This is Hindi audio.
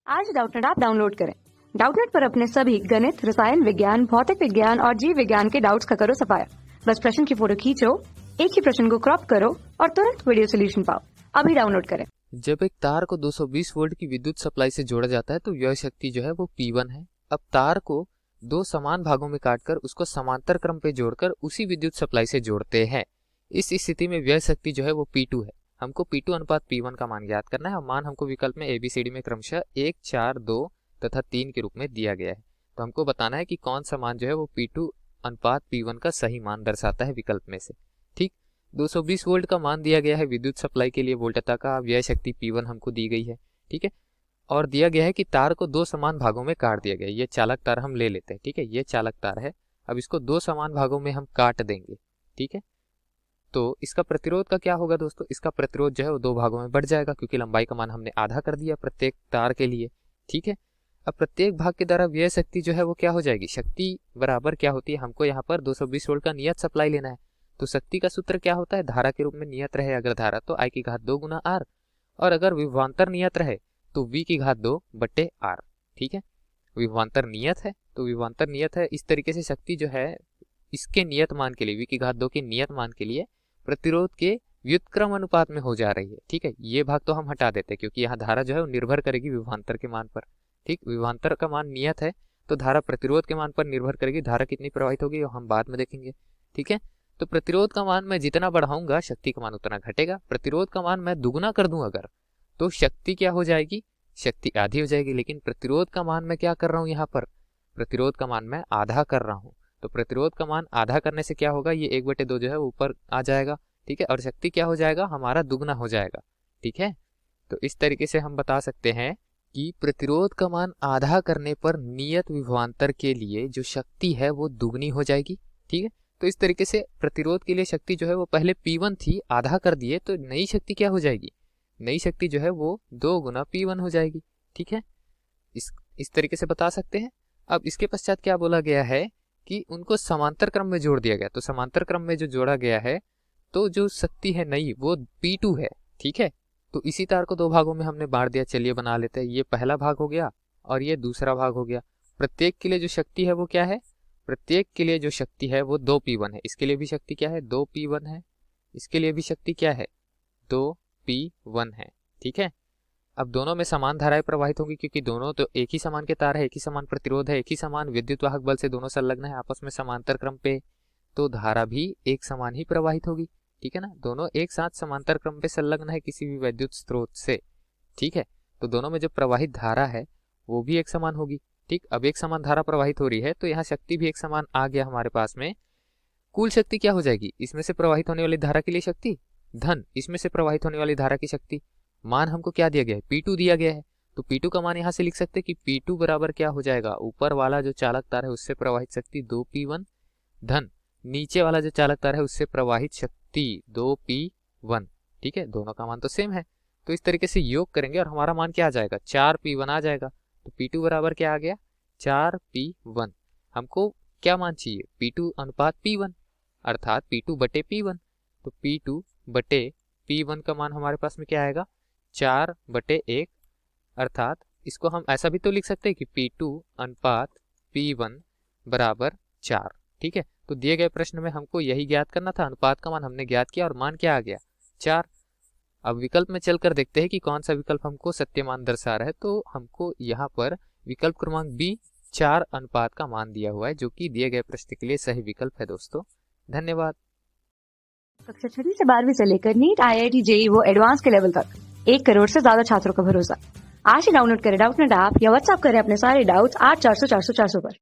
आज डाउटनेट ऐप डाउनलोड करें। डाउटनेट पर अपने सभी गणित, रसायन विज्ञान, भौतिक विज्ञान और जीव विज्ञान के डाउट्स का करो सफाया। बस प्रश्न की फोटो खींचो, एक ही प्रश्न को क्रॉप करो और तुरंत वीडियो सोल्यूशन पाओ। अभी डाउनलोड करें। जब एक तार को 220 वोल्ट की विद्युत सप्लाई से जोड़ा जाता है तो व्यय शक्ति जो है वो P1 है। अब तार को दो समान भागों में काटकर उसको समांतर क्रम पे जोड़कर उसी विद्युत सप्लाई से जोड़ते हैं। इस स्थिति में व्यय शक्ति जो है वो P2 है। हमको P2 अनुपात P1 का मान ज्ञात करना है और मान हमको विकल्प में ABCD में क्रमशः 1, 4, 2 तथा 3 के रूप में दिया गया है। तो हमको बताना है कि कौन सा मान जो है वो P2 अनुपात P1 का सही मान दर्शाता है विकल्प में से। ठीक, 220 वोल्ट का मान दिया गया है विद्युत सप्लाई के लिए, वोल्टता का व्यय शक्ति P1 हमको दी गई है। ठीक है, और दिया गया है कि तार को दो समान भागों में काट दिया गया है। ये चालक तार हम ले लेते हैं। ठीक है, ये चालक तार है। अब इसको दो समान भागों में हम काट देंगे। ठीक है, तो इसका प्रतिरोध का क्या होगा दोस्तों? इसका प्रतिरोध जो है वो दो भागों में बढ़ जाएगा क्योंकि लंबाई का मान हमने आधा कर दिया प्रत्येक तार के लिए। ठीक है, अब प्रत्येक भाग के द्वारा व्यय शक्ति जो है वो क्या हो जाएगी? शक्ति बराबर क्या होती है? हमको यहाँ पर 220 वोल्ट का नियत सप्लाई लेना है, तो शक्ति का सूत्र क्या होता है? धारा के रूप में नियत रहे अगर धारा तो I की घात 2 गुना R, और अगर विभवांतर नियत रहे तो V की घात 2 बटे R। ठीक है, विभवांतर नियत है तो विभवांतर नियत है। इस तरीके से शक्ति जो है इसके नियत मान के लिए, V की घात 2 के नियत मान के लिए प्रतिरोध के व्युत्क्रम अनुपात में हो जा रही है। ठीक है, ये भाग तो हम हटा देते हैं क्योंकि यहाँ धारा जो है वो निर्भर करेगी विभवांतर के मान पर। ठीक, विभवांतर का मान नियत है तो धारा प्रतिरोध के मान पर निर्भर करेगी। धारा कितनी प्रवाहित होगी वो हम बाद में देखेंगे। ठीक है, तो प्रतिरोध का मान मैं जितना बढ़ाऊंगा शक्ति का मान उतना घटेगा। प्रतिरोध का मान मैं दुगुना कर दूं अगर, तो शक्ति क्या हो जाएगी? शक्ति आधी हो जाएगी। लेकिन प्रतिरोध का मान मैं क्या कर रहा हूं? यहाँ पर प्रतिरोध का मान मैं आधा कर रहा हूं, तो प्रतिरोध का मान आधा करने से क्या होगा? ये 1/2 जो है ऊपर आ जाएगा। ठीक है, और शक्ति क्या हो जाएगा? हमारा दुगना हो जाएगा। ठीक है, तो इस तरीके से हम बता सकते हैं कि प्रतिरोध का मान आधा करने पर नियत विभवांतर के लिए जो शक्ति है वो दुगनी हो जाएगी। ठीक है, तो इस तरीके से प्रतिरोध के लिए शक्ति जो है वो पहले P1 थी, आधा कर दिए तो नई शक्ति क्या हो जाएगी? नई शक्ति जो है वो 2 गुना P1 हो जाएगी। ठीक है, इस तरीके से बता सकते हैं। अब इसके पश्चात क्या बोला गया है कि उनको समांतर क्रम में जोड़ दिया गया। तो समांतर क्रम में जो जोड़ा गया है तो जो शक्ति है नई वो P2 है। ठीक है, तो इसी तार को दो भागों में हमने बांट दिया। चलिए बना लेते हैं। ये पहला भाग हो गया और ये दूसरा भाग हो गया। प्रत्येक के लिए जो शक्ति है वो क्या है? प्रत्येक के लिए जो शक्ति है वो 2P1 है। इसके लिए भी शक्ति क्या है? 2P1 है। इसके लिए भी शक्ति क्या है? 2P1 है। ठीक है, अब दोनों में समान धाराएं प्रवाहित होंगी क्योंकि दोनों तो एक ही समान के तार है, एक ही समान प्रतिरोध है, एक ही समान विद्युत वाहक बल से दोनों संलग्न है आपस में समांतर क्रम पे, तो धारा भी एक समान ही प्रवाहित होगी। ठीक है ना, दोनों एक साथ समांतर क्रम पे संलग्न है किसी भी विद्युत स्रोत से। ठीक है, तो दोनों में जो प्रवाहित धारा है वो भी एक समान होगी। ठीक, अब एक समान धारा प्रवाहित हो रही है तो यहाँ शक्ति भी एक समान आ गया हमारे पास में। कुल शक्ति क्या हो जाएगी? इसमें से प्रवाहित होने वाली धारा के लिए शक्ति धन, इसमें से प्रवाहित होने वाली धारा की शक्ति। मान हमको क्या दिया गया है? P2 दिया गया है, तो P2 का मान यहाँ से लिख सकते हैं कि P2 बराबर क्या हो जाएगा? ऊपर वाला जो चालक तार है उससे प्रवाहित शक्ति 2P1 धन नीचे वाला जो चालक तार है उससे प्रवाहित शक्ति 2P1। ठीक है, दोनों का मान तो सेम है, तो इस तरीके से योग करेंगे और हमारा मान क्या आ जाएगा? 4P1 आ जाएगा। तो P2 बराबर क्या आ गया? 4P1। हमको क्या मान चाहिए? P2 अनुपात P1 अर्थात P2 बटे P1। तो P2 बटे P1 का मान हमारे पास में क्या आएगा? 4/1, अर्थात इसको हम ऐसा भी तो लिख सकते हैं कि P2 अनुपात P1 बराबर 4। ठीक है, तो दिए गए प्रश्न में हमको यही ज्ञात करना था। अनुपात का मान हमने ज्ञात किया और मान क्या आ गया? 4। अब विकल्प में चलकर देखते हैं कि कौन सा विकल्प हमको सत्य मान दर्शा रहा है। तो हमको यहाँ पर विकल्प क्रमांक B 4 अनुपात का मान दिया हुआ है जो कि दिए गए प्रश्न के लिए सही विकल्प है। दोस्तों धन्यवाद। कक्षा 6 से 12वीं से लेकर नीट, IIT, JEE वो एडवांस के लेवल तक 1 करोड़ से ज्यादा छात्रों का भरोसा। आज ही डाउनलोड करें डाउटनेट ऐप या व्हाट्सएप करें अपने सारे डाउट्स 8400 400 400 पर।